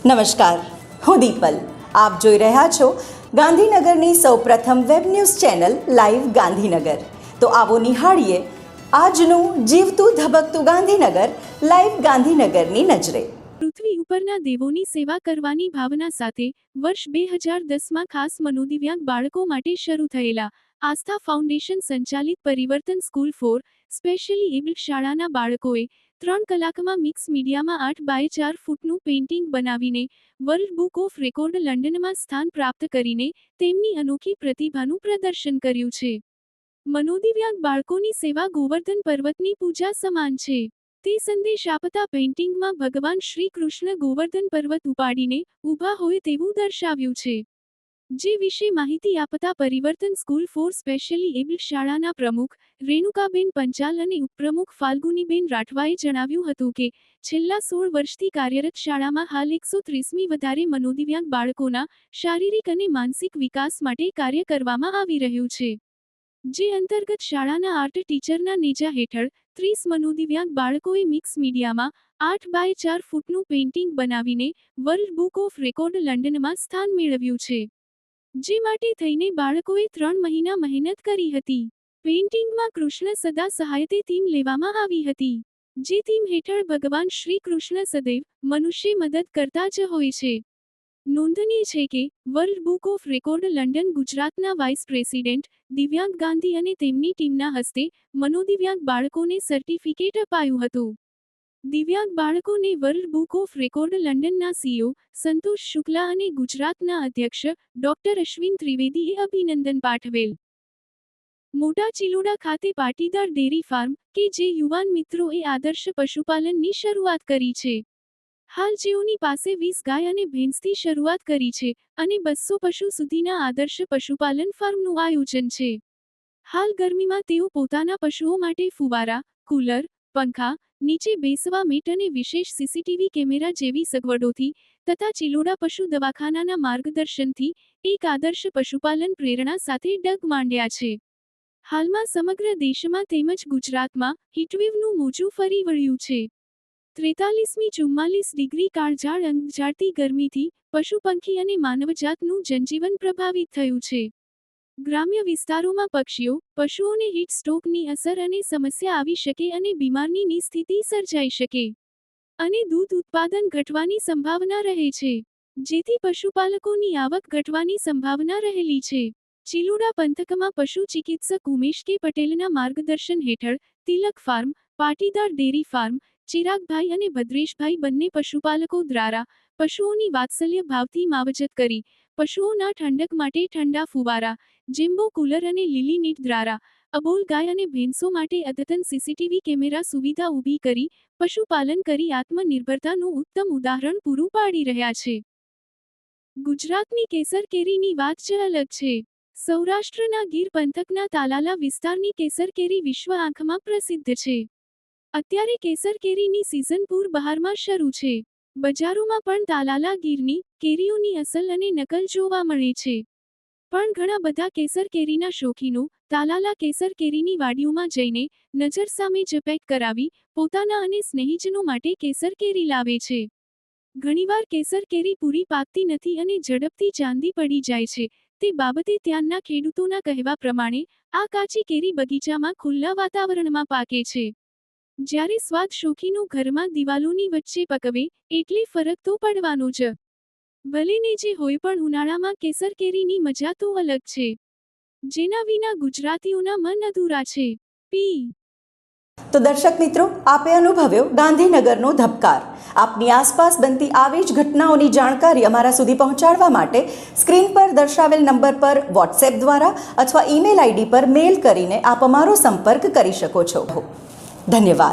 નમસ્કાર, હું દીપલ. આપ જોઈ રહ્યા છો ગાંધીનગરની સૌપ્રથમ web news channel live Gandhinagar. તો આવો નિહાળીએ આજનું જીવતું ધબકતું ગાંધીનગર લાઈવ ગાંધીનગરની નજરે. પૃથ્વી ઉપરના દેવોની સેવા કરવાની ભાવના સાથે વર્ષ 2010માં ખાસ મનોદિવ્યાંગ બાળકો માટે શરૂ થયેલા આસ્થા ફાઉન્ડેશન સંચાલિત પરિવર્તન સ્કૂલ ફોર સ્પેશિયલી એબલ્ડ શાળાના બાળકોએ 3 કલાકમાં મિક્સ મીડિયામાં 8x4 ફૂટનું પેઇન્ટિંગ બનાવીને વર્લ્ડ બુક ઓફ રેકોર્ડ લંડનમાં સ્થાન પ્રાપ્ત કરીને તેમની અનોખી પ્રતિભાનું પ્રદર્શન કર્યું છે. મનોદિવ્યાંગ બાળકોની સેવા ગોવર્ધન પર્વતની પૂજા સમાન છે. તે સંદેશ આપતા પેઇન્ટિંગમાં ભગવાન શ્રી કૃષ્ણ ગોવર્ધન પર્વત ઉપાડીને ઊભા હોય તેવું દર્શાવ્યું છે. જે વિશે માહિતી આપતા પરિવર્તન સ્કૂલ ફોર સ્પેશિયલી એબલ્ડ શાળાના પ્રમુખ રેણુકાબેન પંચાલ અને ઉપપ્રમુખ ફાલ્ગુનીબેન રાઠવાએ જણાવ્યું હતું કે છેલ્લા 16 વર્ષથી કાર્યરત શાળામાં હાલ 130મી વધારે મનોદિવ્યાંગ બાળકોના શારીરિક અને માનસિક વિકાસ માટે કાર્ય કરવામાં આવી રહ્યું છે. જે અંતર્ગત શાળાના આર્ટ ટીચરના નેજા હેઠળ 30 મનોદિવ્યાંગ બાળકોએ મિક્સ મીડિયામાં 8x4 ફૂટનું પેઇન્ટિંગ બનાવીને વર્લ્ડ બુક ઓફ રેકોર્ડ લંડનમાં સ્થાન મેળવ્યું છે. જે માટે થઈને બાળકોએ 3 મહિના મહેનત કરી હતી. પેઇન્ટિંગમાં કૃષ્ણ સદા સહાયતે થીમ લેવામાં આવી હતી. જે થીમ હેઠળ ભગવાન શ્રી કૃષ્ણ સદૈવ મનુષ્ય મદદ કરતા જ હોય છે. નોંધનીય છે કે world book of record London ગુજરાતના વાઇસ પ્રેસિડેન્ટ દિવ્યાંગ ગાંધી અને તેમની ટીમના હસ્તે મનોદિવ્યાંગ બાળકોને સર્ટિફિકેટ અપાયું હતું. દિવ્યાંગ બાળકોને વર્લ્ડ બુક ઓફ રેકોર્ડ લંડનના સીઈઓ સંતોષ શુક્લા અને ગુજરાતના અધ્યક્ષ ડોક્ટર અશ્વિન ત્રિવેદીએ અભિનંદન પાઠવેલ. મોટા ચિલોડા ખાતે પાટીદાર ડેરી ફાર્મ કે જે યુવાન મિત્રોએ આદર્શ પશુપાલનની શરૂઆત કરી છે. હાલ જેઓની પાસે 20 ગાય અને ભેંસથી શરૂઆત કરી છે અને 200 પશુ સુધીના આદર્શ પશુપાલન ફાર્મનું આયોજન છે. હાલ ગરમીમાં તેઓ પોતાના પશુઓ માટે ફુવારા, કુલર, પંખા, નીચે બેસવા મેટ અને વિશેષ સીસીટીવી કેમેરા જેવી સગવડોથી તથા ચિલોડા પશુ દવાખાનાના માર્ગદર્શનથી એક આદર્શ પશુપાલન પ્રેરણા સાથે ડગ માંડ્યા છે. હાલમાં સમગ્ર દેશમાં તેમજ ગુજરાતમાં હીટવેવનું મોજું ફરી વળ્યું છે. 43-44 ડિગ્રી કાળઝાળ અંગઝાળતી ગરમીથી પશુ પંખી અને માનવજાતનું જનજીવન પ્રભાવિત થયું છે. ગ્રામ્ય વિસ્તારોમાં પક્ષીઓ, પશુઓને હીટ સ્ટ્રોકની અસર અને સમસ્યા આવી શકે અને બીમારીની સ્થિતિ સર્જાઈ શકે અને દૂધ ઉત્પાદન ઘટવાની સંભાવના રહે છે. જેથી પશુપાલકોની આવક ઘટવાની સંભાવના રહેલી છે. ચિલોડા પંથકમાં પશુ ચિકિત્સક ઉમેશ કે પટેલના માર્ગદર્શન હેઠળ તિલક ફાર્મ, પાટીદાર ડેરી ફાર્મ, ચિરાગભાઈ અને ભદ્રેશભાઈ બંને પશુપાલકો દ્વારા પશુઓની વાત્સલ્ય ભાવથી માવજત કરી પશુઓના ઠંડક માટે ઠંડા ફુવારા, જેમ્બો કુલર અને લીલી નીટ દ્વારા અબોલ ગાય અને ભેંસો માટે અદ્યતન સીસીટીવી કેમેરા સુવિધા ઊભી કરી પશુપાલન કરી આત્મનિર્ભરતાનું ઉત્તમ ઉદાહરણ પૂરું પાડી રહ્યા છે. ગુજરાતની કેસર કેરીની વાત જ અલગ છે. સૌરાષ્ટ્રના ગીર પંથકના તાલાલા વિસ્તારની કેસર કેરી વિશ્વ આંખમાં પ્રસિદ્ધ છે. અત્યારે કેસર કેરીની સિઝન પૂર બહારમાં શરૂ છે. બજારોમાં પણ તાલાલા ગીરની કેરીઓની અસલ અને નકલ જોવા મળે છે. પણ ઘણા બધા કેસર કેરીના શોખીનો તાલાલા કેસર કેરીની વાડીઓમાં જઈને નજર સામે જ પેક કરાવી પોતાના અને સ્નેહીજનો માટે કેસર કેરી લાવે છે. ઘણીવાર કેસર કેરી પૂરી પાકતી નથી અને ઝડપથી ચાંદી પડી જાય છે. તે બાબતે ત્યાંના ખેડૂતોના કહેવા પ્રમાણે આ કાચી કેરી બગીચામાં ખુલ્લા વાતાવરણમાં પાકે છે. જ્યારે સ્વાદ શોખીનો ઘરમાં દિવાલોની વચ્ચે પકવે એટલે ફરક તો પડવાનો જ. ભલે ને જે હોય પણ ઉનાળામાં કેસર કેરીની મજા તો અલગ છે. જેના વિના ગુજરાતીઓના મન અધૂરા છે. તો દર્શક મિત્રો, આપે અનુભવ્યો ગાંધીનગરનો ધબકાર. આપની આસપાસ બનતી આવી જ ઘટનાઓની જાણકારી અમારા સુધી પહોંચાડવા માટે સ્ક્રીન પર દર્શાવેલ નંબર પર વોટ્સએપ દ્વારા અથવા ઈમેલ આઈડી પર મેલ કરીને આપ અમારો સંપર્ક કરી શકો છો. ધન્યવાદ.